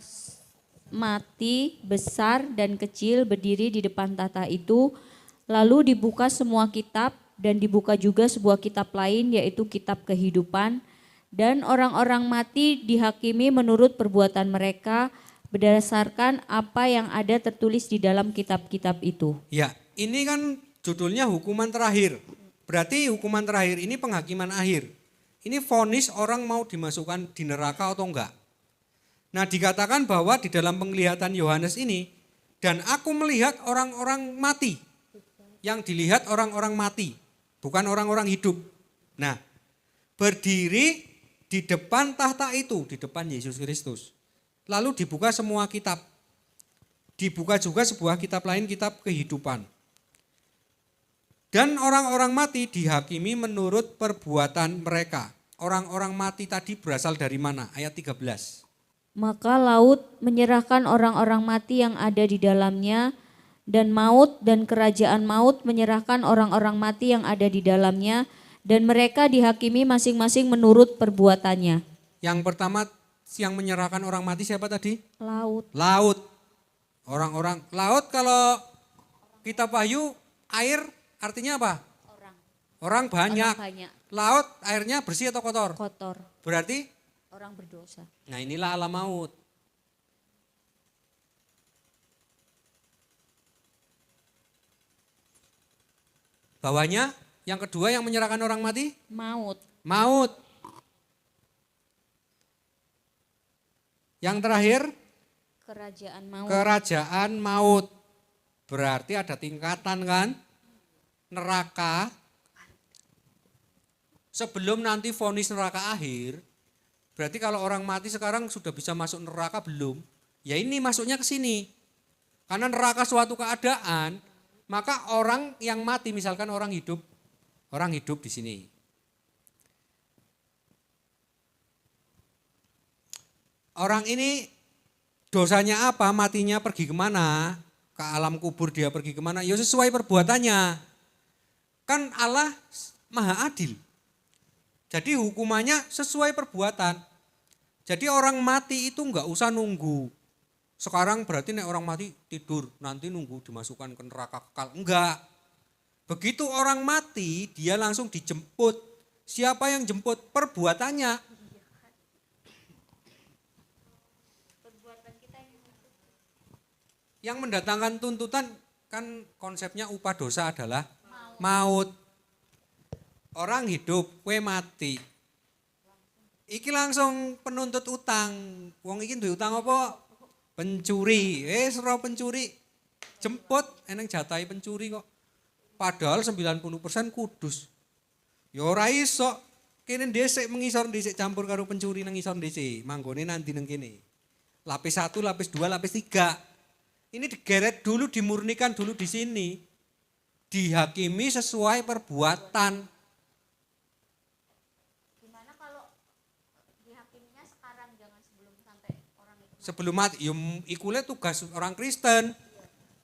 mati besar dan kecil berdiri di depan tahta itu, lalu dibuka semua kitab dan dibuka juga sebuah kitab lain yaitu kitab kehidupan. Dan orang-orang mati dihakimi menurut perbuatan mereka berdasarkan apa yang ada tertulis di dalam kitab-kitab itu. Ya, ini kan judulnya hukuman terakhir. Berarti hukuman terakhir ini penghakiman akhir. Ini vonis orang mau dimasukkan di neraka atau enggak. Nah, dikatakan bahwa di dalam penglihatan Yohanes ini, dan aku melihat orang-orang mati. Yang dilihat orang-orang mati, bukan orang-orang hidup. Nah, berdiri di depan tahta itu, di depan Yesus Kristus. Lalu dibuka semua kitab. Dibuka juga sebuah kitab lain, kitab kehidupan. Dan orang-orang mati dihakimi menurut perbuatan mereka. Orang-orang mati tadi berasal dari mana? Ayat 13. Maka laut menyerahkan orang-orang mati yang ada di dalamnya, dan maut dan kerajaan maut menyerahkan orang-orang mati yang ada di dalamnya, dan mereka dihakimi masing-masing menurut perbuatannya. Yang pertama yang menyerahkan orang mati siapa tadi? Laut. Laut. Orang-orang laut kalau kita Wahyu air artinya apa? Orang banyak. Orang banyak. Laut airnya bersih atau kotor? Kotor. Berarti Orang berdosa. nah inilah alam maut. Bawahnya yang kedua yang menyerahkan orang mati? Maut. Maut. Yang terakhir? Kerajaan maut. Kerajaan maut. Berarti ada tingkatan kan? Neraka. Sebelum nanti vonis neraka akhir, berarti kalau orang mati sekarang sudah bisa masuk neraka belum? Ya ini masuknya ke sini. Karena neraka suatu keadaan, maka orang yang mati misalkan orang hidup di sini. Orang ini dosanya apa, matinya pergi kemana, ke alam kubur dia pergi kemana, ya sesuai perbuatannya. Kan Allah maha adil. Jadi hukumannya sesuai perbuatan. Jadi orang mati itu enggak usah nunggu. Sekarang berarti nek orang mati tidur, nanti nunggu dimasukkan ke neraka kekal. Enggak. Begitu orang mati, dia langsung dijemput. Siapa yang jemput? Perbuatannya. Yang mendatangkan tuntutan kan konsepnya upah dosa adalah maut. Orang hidup, kue mati. Iki langsung penuntut utang. Wong iki duwe utang apa? Pencuri. Ora pencuri. Jemput eneng jatahi pencuri kok. Padahal 90% kudus. Ya ora iso. Kene ndhisik mengisor ndhisik campur karo pencuri nang ngisor ndhisik. Manggone nanti nang kene. Lapis 1, lapis 2, lapis 3. Ini digeret dulu, dimurnikan dulu di sini. Dihakimi sesuai perbuatan. Gimana kalau dihakiminya sekarang, jangan sebelum sampai orang itu? Sebelum mati, ya ikule tugas orang Kristen.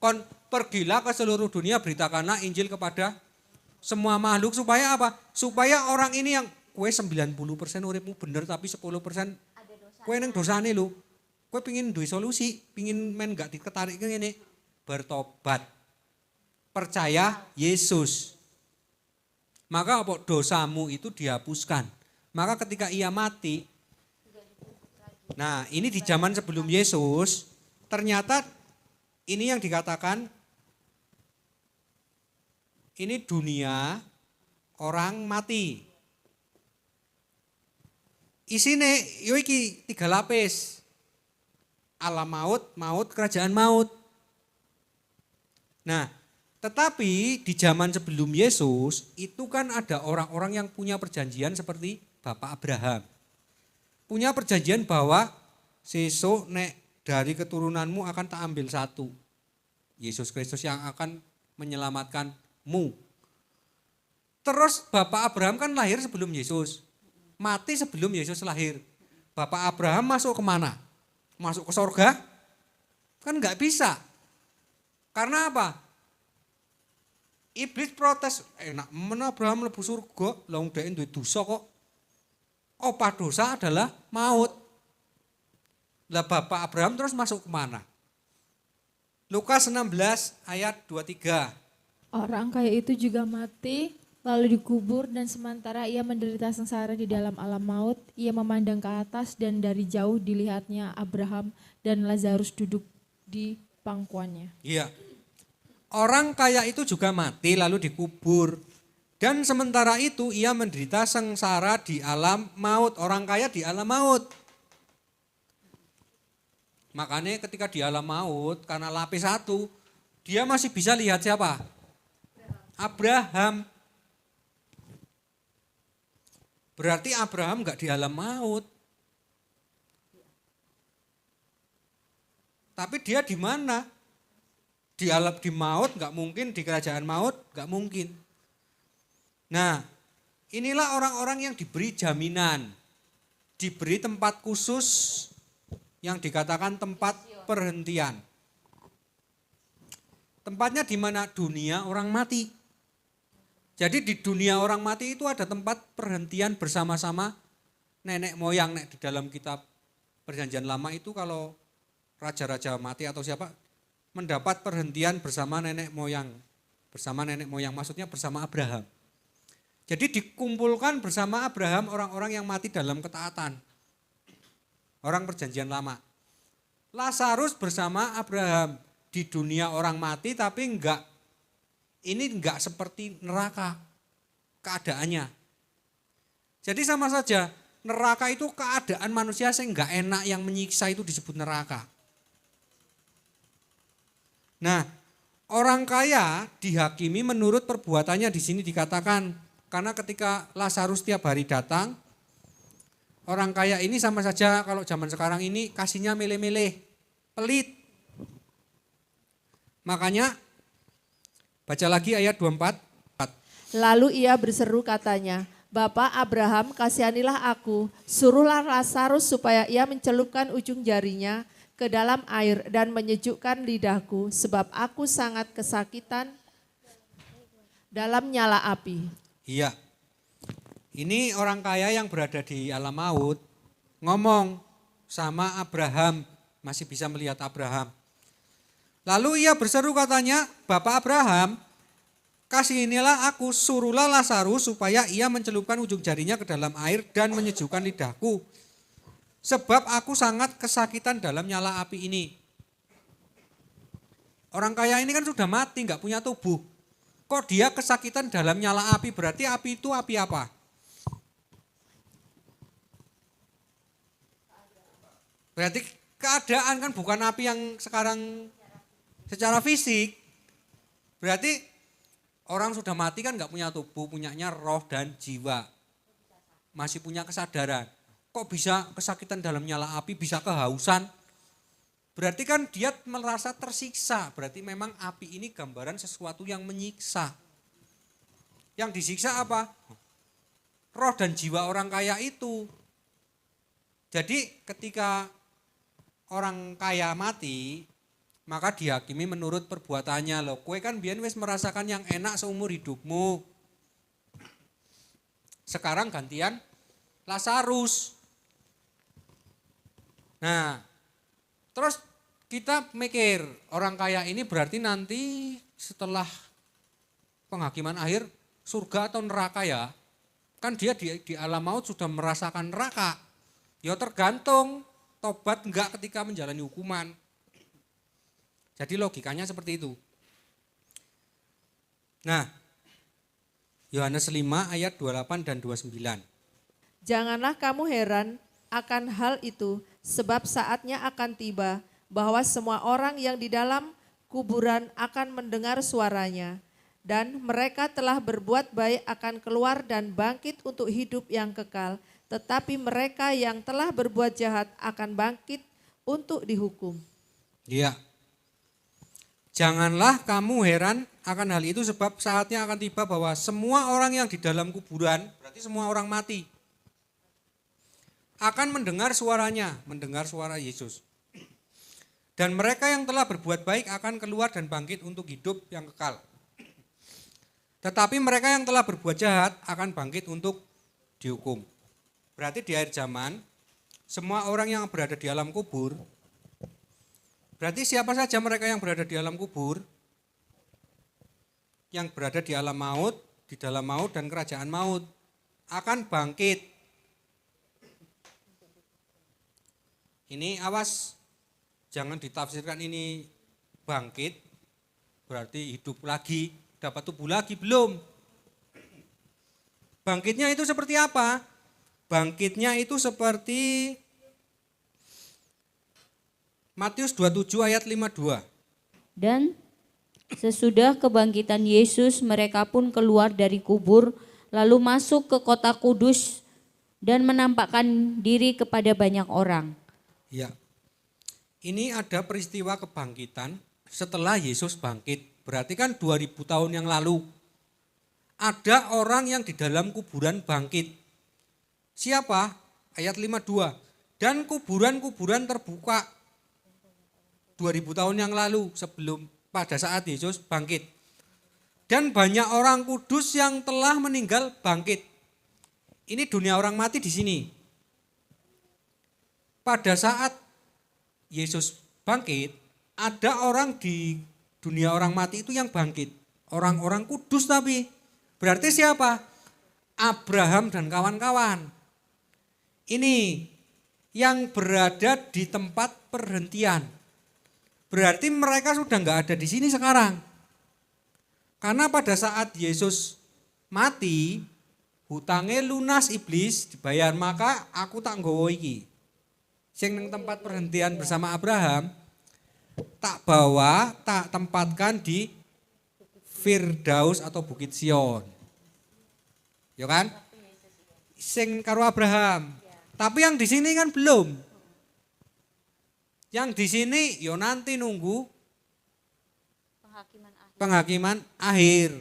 Kon pergilah ke seluruh dunia, beritakanlah Injil kepada semua makhluk. Supaya apa? Supaya orang ini yang kue 90% uripmu bener tapi 10% kue neng dosane lho. Kue pingin duwe solusi, pingin men gak diketarik ke ngene, bertobat. Percaya Yesus. Maka apa? Dosamu itu dihapuskan. Maka ketika ia mati, nah ini di zaman sebelum Yesus, ternyata ini yang dikatakan, ini dunia orang mati. Isine yo iki 3 lapis. Alam maut, maut, kerajaan maut. Nah, Tetapi di zaman sebelum Yesus itu kan ada orang-orang yang punya perjanjian seperti Bapak Abraham. Punya perjanjian bahwa sesuk nek dari keturunanmu akan tak ambil satu. Yesus Kristus yang akan menyelamatkanmu. Terus Bapak Abraham kan lahir sebelum Yesus. Mati sebelum Yesus lahir. Bapak Abraham masuk kemana? Masuk ke sorga? Kan enggak bisa. Karena apa? Iblis protes, enak mana Abraham mlebu surga, lah wong dhek duwe dosa kok. Opah dosa adalah maut. Lah Bapak Abraham terus masuk kemana? Lukas 16 ayat 23. Orang kaya itu juga mati, lalu dikubur dan sementara ia menderita sengsara di dalam alam maut, ia memandang ke atas dan dari jauh dilihatnya Abraham dan Lazarus duduk di pangkuannya. Iya. Orang kaya itu juga mati lalu dikubur. Dan sementara itu ia menderita sengsara di alam maut. Orang kaya di alam maut. Makanya ketika di alam maut, karena lapis satu, dia masih bisa lihat siapa? Abraham. Berarti Abraham enggak di alam maut. Tapi dia di mana? Di alam di maut enggak mungkin, di kerajaan maut enggak mungkin. Nah, inilah orang-orang yang diberi jaminan. Diberi tempat khusus yang dikatakan tempat perhentian. Tempatnya di mana? Dunia orang mati. Jadi di dunia orang mati itu ada tempat perhentian bersama-sama nenek moyang. Di dalam kitab Perjanjian Lama itu kalau raja-raja mati atau siapa mendapat perhentian bersama nenek moyang. Bersama nenek moyang maksudnya bersama Abraham. Jadi dikumpulkan bersama Abraham orang-orang yang mati dalam ketaatan. Orang Perjanjian Lama. Lazarus bersama Abraham di dunia orang mati tapi ini enggak seperti neraka keadaannya. Jadi sama saja neraka itu keadaan manusia yang enggak enak yang menyiksa itu disebut neraka. Nah, orang kaya dihakimi menurut perbuatannya di sini dikatakan karena ketika Lazarus tiap hari datang, orang kaya ini sama saja kalau zaman sekarang ini kasihnya milih-milih, pelit. Makanya baca lagi ayat 24. Lalu ia berseru katanya, Bapak Abraham kasihanilah aku, suruhlah Lazarus supaya ia mencelupkan ujung jarinya ke dalam air dan menyejukkan lidahku, sebab aku sangat kesakitan dalam nyala api. Iya, ini orang kaya yang berada di alam maut ngomong sama Abraham, masih bisa melihat Abraham. Lalu ia berseru katanya, Bapak Abraham, kasihinilah aku, suruhlah Lazarus supaya ia mencelupkan ujung jarinya ke dalam air dan menyejukkan lidahku. Sebab aku sangat kesakitan dalam nyala api ini. Orang kaya ini kan sudah mati, enggak punya tubuh. Kok dia kesakitan dalam nyala api? Berarti api itu api apa? Berarti keadaan kan bukan api yang sekarang secara fisik. Berarti orang sudah mati kan enggak punya tubuh, punyanya roh dan jiwa. Masih punya kesadaran. Kok bisa kesakitan dalam nyala api, bisa kehausan? Berarti kan dia merasa tersiksa. Berarti memang api ini gambaran sesuatu yang menyiksa. Yang disiksa apa? Roh dan jiwa orang kaya itu. Jadi ketika orang kaya mati, maka dihakimi menurut perbuatannya. Loh, kowe kan biyen wis merasakan yang enak seumur hidupmu. Sekarang gantian Lazarus. Nah, terus kita mikir orang kaya ini berarti nanti setelah penghakiman akhir surga atau neraka ya. Kan dia di alam maut sudah merasakan neraka. Ya tergantung tobat enggak ketika menjalani hukuman. Jadi logikanya seperti itu. Nah, Yohanes 5 ayat 28 dan 29. Janganlah kamu heran akan hal itu, sebab saatnya akan tiba bahwa semua orang yang di dalam kuburan akan mendengar suaranya. Dan mereka telah berbuat baik akan keluar dan bangkit untuk hidup yang kekal. Tetapi mereka yang telah berbuat jahat akan bangkit untuk dihukum. Iya. Janganlah kamu heran akan hal itu, sebab saatnya akan tiba bahwa semua orang yang di dalam kuburan, berarti semua orang mati, akan mendengar suaranya, mendengar suara Yesus. Dan mereka yang telah berbuat baik akan keluar dan bangkit untuk hidup yang kekal. Tetapi mereka yang telah berbuat jahat akan bangkit untuk dihukum. Berarti di akhir zaman, semua orang yang berada di alam kubur, berarti siapa saja mereka yang berada di alam kubur, yang berada di alam maut, di dalam maut dan kerajaan maut, akan bangkit. Ini awas, jangan ditafsirkan ini bangkit, berarti hidup lagi, dapat tubuh lagi, belum. Bangkitnya itu seperti apa? Bangkitnya itu seperti Matius 27 ayat 52. Dan sesudah kebangkitan Yesus, mereka pun keluar dari kubur, lalu masuk ke kota kudus dan menampakkan diri kepada banyak orang. Ya, ini ada peristiwa kebangkitan setelah Yesus bangkit. Berarti kan 2000 tahun yang lalu. Ada orang yang di dalam kuburan bangkit. Siapa? Ayat 52. Dan kuburan-kuburan terbuka 2000 tahun yang lalu sebelum pada saat Yesus bangkit. Dan banyak orang kudus yang telah meninggal bangkit. Ini dunia orang mati di sini. Pada saat Yesus bangkit, ada orang di dunia orang mati itu yang bangkit. Orang-orang kudus tapi. Berarti siapa? Abraham dan kawan-kawan. Ini yang berada di tempat perhentian. Berarti mereka sudah enggak ada di sini sekarang. Karena pada saat Yesus mati, hutangnya lunas iblis dibayar, maka aku tak nggawa iki. Sing nang tempat perhentian bersama Abraham, tak bawa, tak tempatkan di Firdaus atau Bukit Sion. Ya kan? Sing karo Abraham. Tapi yang di sini kan belum. Yang di sini yo nanti nunggu penghakiman akhir.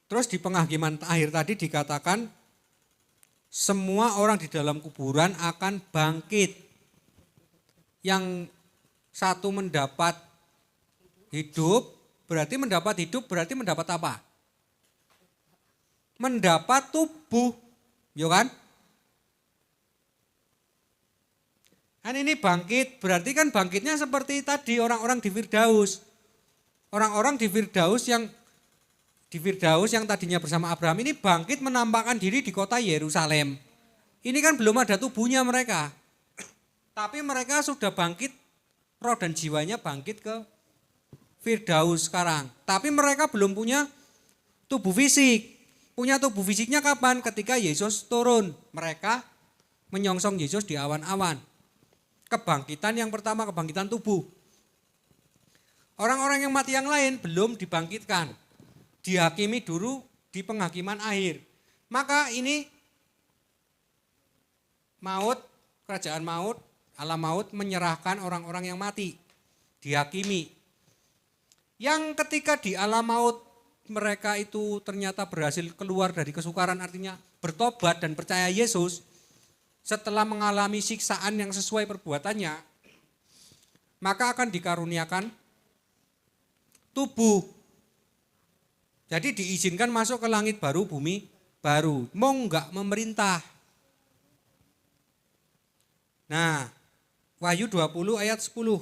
Terus di penghakiman akhir tadi dikatakan semua orang di dalam kuburan akan bangkit. Yang satu mendapat hidup, berarti mendapat apa? Mendapat tubuh, ya kan? Kan ini bangkit, berarti kan bangkitnya seperti tadi orang-orang di Firdaus. Orang-orang di Firdaus yang tadinya bersama Abraham ini bangkit menampakkan diri di kota Yerusalem. Ini kan belum ada tubuhnya mereka. Tapi mereka sudah bangkit, roh dan jiwanya bangkit ke Firdaus sekarang. Tapi mereka belum punya tubuh fisik. Punya tubuh fisiknya kapan? Ketika Yesus turun. Mereka menyongsong Yesus di awan-awan. Kebangkitan yang pertama, kebangkitan tubuh. Orang-orang yang mati yang lain belum dibangkitkan. Dihakimi dulu di penghakiman akhir. Maka ini maut, kerajaan maut, alam maut menyerahkan orang-orang yang mati. Dihakimi. Yang ketika di alam maut mereka itu ternyata berhasil keluar dari kesukaran, artinya bertobat dan percaya Yesus. Setelah mengalami siksaan yang sesuai perbuatannya, maka akan dikaruniakan tubuh. Jadi diizinkan masuk ke langit baru, bumi baru. Mau enggak memerintah. Nah, Wahyu 20 ayat 10.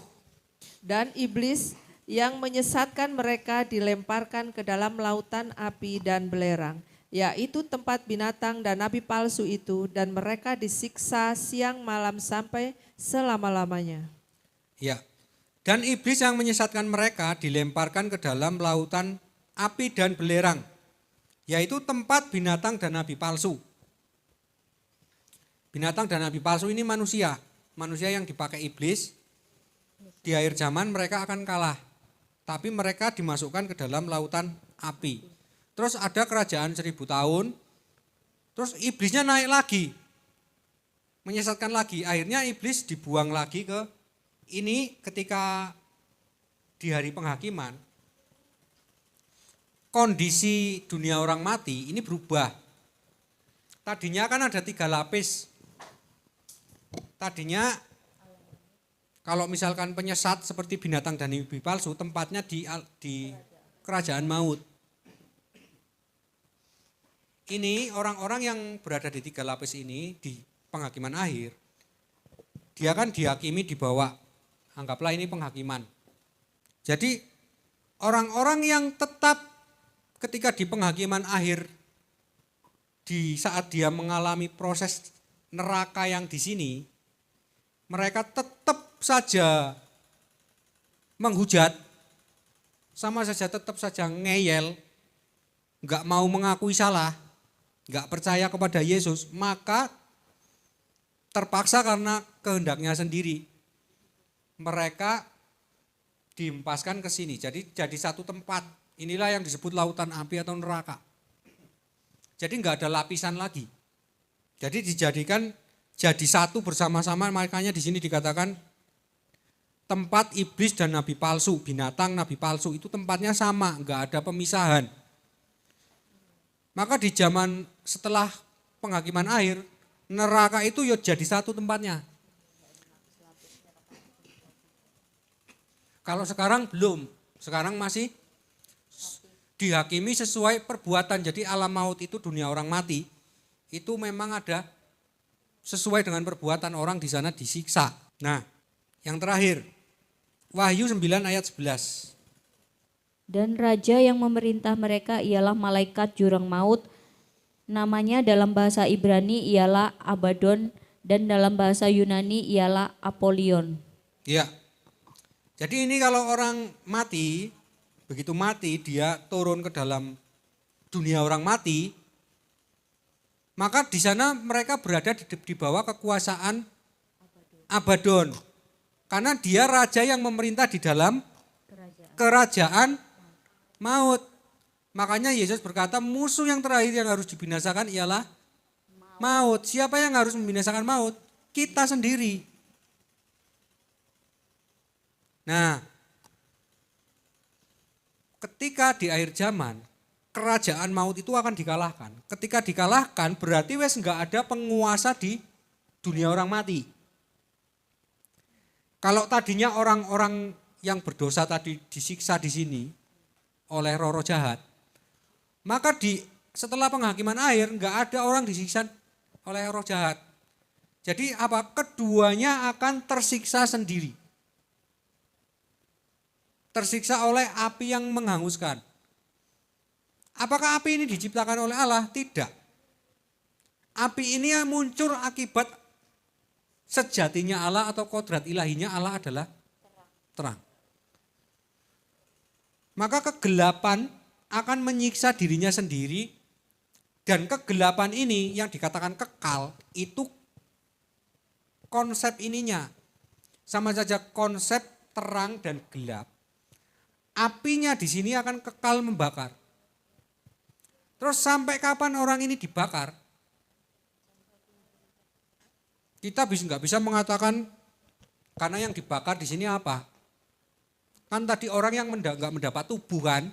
Dan iblis yang menyesatkan mereka dilemparkan ke dalam lautan api dan belerang, yaitu tempat binatang dan nabi palsu itu, dan mereka disiksa siang malam sampai selama-lamanya. Ya. Dan iblis yang menyesatkan mereka dilemparkan ke dalam lautan api dan belerang, yaitu tempat binatang dan nabi palsu. Binatang dan nabi palsu ini manusia yang dipakai iblis. Di akhir zaman mereka akan kalah. tapi mereka dimasukkan ke dalam lautan api. Terus ada kerajaan 1000 tahun, terus iblisnya naik lagi, menyesatkan lagi. Akhirnya iblis dibuang lagi ke ini ketika di hari penghakiman. Kondisi dunia orang mati ini berubah. Tadinya kan ada 3 lapis. Tadinya kalau misalkan penyesat seperti binatang dan nabi palsu, tempatnya di kerajaan maut. Ini orang-orang yang berada di 3 lapis ini di penghakiman akhir, dia kan dihakimi di bawah, anggaplah ini penghakiman. Jadi orang-orang yang tetap ketika di penghakiman akhir, di saat dia mengalami proses neraka yang di sini, mereka tetap saja menghujat, sama saja tetap saja ngeyel, enggak mau mengakui salah, enggak percaya kepada Yesus, maka terpaksa karena kehendaknya sendiri mereka diempaskan ke sini. Jadi satu tempat. Inilah yang disebut lautan api atau neraka. Jadi enggak ada lapisan lagi. Jadi dijadikan jadi satu bersama-sama, makanya di sini dikatakan tempat iblis dan nabi palsu, binatang nabi palsu itu tempatnya sama, enggak ada pemisahan. Maka di zaman setelah penghakiman akhir, neraka itu ya jadi satu tempatnya. Kalau sekarang belum, sekarang masih dihakimi sesuai perbuatan. Jadi alam maut itu dunia orang mati, itu memang ada sesuai dengan perbuatan orang di sana disiksa. Nah, yang terakhir, Wahyu 9 ayat 11. Dan raja yang memerintah mereka ialah malaikat jurang maut. Namanya dalam bahasa Ibrani ialah Abaddon dan dalam bahasa Yunani ialah Apollyon. Ya. Jadi ini kalau orang mati, begitu mati dia turun ke dalam dunia orang mati, maka di sana mereka berada di bawah kekuasaan Abaddon. Karena dia raja yang memerintah di dalam kerajaan maut. Makanya Yesus berkata musuh yang terakhir yang harus dibinasakan ialah maut. Siapa yang harus membinasakan maut? Kita sendiri. Nah, ketika di akhir zaman, kerajaan maut itu akan dikalahkan. Ketika dikalahkan berarti wes enggak ada penguasa di dunia orang mati. Kalau tadinya orang-orang yang berdosa tadi disiksa di sini oleh roh-roh jahat, maka setelah penghakiman akhir enggak ada orang disiksa oleh roh jahat. Jadi apa? Keduanya akan tersiksa sendiri. Tersiksa oleh api yang menghanguskan. Apakah api ini diciptakan oleh Allah? Tidak. Api ini muncul akibat sejatinya Allah atau kodrat ilahinya Allah adalah terang. Maka kegelapan akan menyiksa dirinya sendiri, dan kegelapan ini yang dikatakan kekal itu konsep ininya. Sama saja konsep terang dan gelap. Apinya di sini akan kekal membakar. Terus sampai kapan orang ini dibakar? Kita nggak bisa mengatakan karena yang dibakar di sini apa? Kan tadi orang yang nggak mendapat tubuh kan?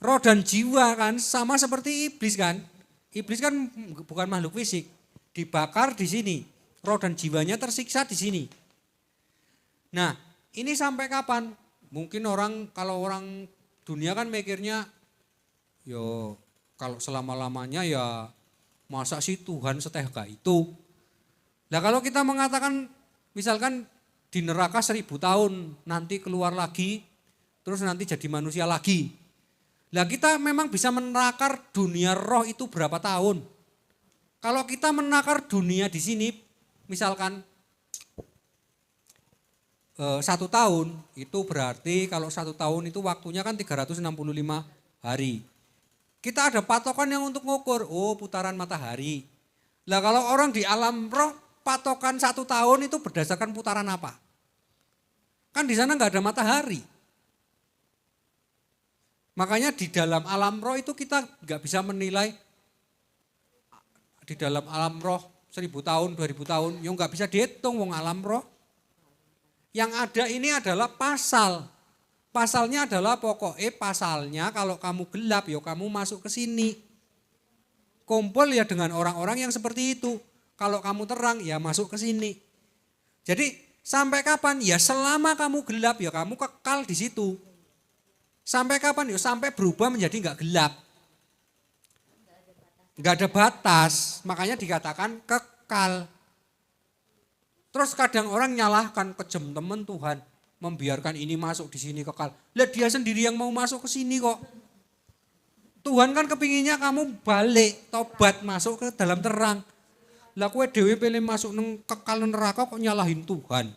Roh dan jiwa kan sama seperti iblis kan? Iblis kan bukan makhluk fisik, dibakar di sini. Roh dan jiwanya tersiksa di sini. Nah, ini sampai kapan? Mungkin kalau orang dunia kan mikirnya, yo kalau selama-lamanya ya masa sih Tuhan setega itu. Nah kalau kita mengatakan misalkan di neraka 1000 tahun nanti keluar lagi, terus nanti jadi manusia lagi. Nah kita memang bisa menakar dunia roh itu berapa tahun. Kalau kita menakar dunia di sini, misalkan 1 tahun, itu berarti kalau 1 tahun itu waktunya kan 365 hari. Kita ada patokan yang untuk ngukur, putaran matahari. Lah kalau orang di alam roh, patokan 1 tahun itu berdasarkan putaran apa? Kan di sana nggak ada matahari. Makanya di dalam alam roh itu kita nggak bisa menilai di dalam alam roh 1000 tahun, 2000 tahun, yang nggak bisa dihitung wong alam roh. Yang ada ini adalah pasal. Pasalnya adalah pokoknya pasalnya kalau kamu gelap ya kamu masuk ke sini. Kumpul ya dengan orang-orang yang seperti itu. Kalau kamu terang ya masuk ke sini. Jadi sampai kapan? Ya selama kamu gelap ya kamu kekal di situ. Sampai kapan? Ya sampai berubah menjadi enggak gelap. Enggak ada batas, makanya dikatakan kekal. Terus kadang orang nyalahkan kejem temen Tuhan, membiarkan ini masuk di sini kekal. Lah dia sendiri yang mau masuk ke sini kok. Tuhan kan kepinginnya kamu balik, tobat, masuk ke dalam terang. Lah kowe dhewe pengen masuk nang kekal neraka kok nyalahin Tuhan.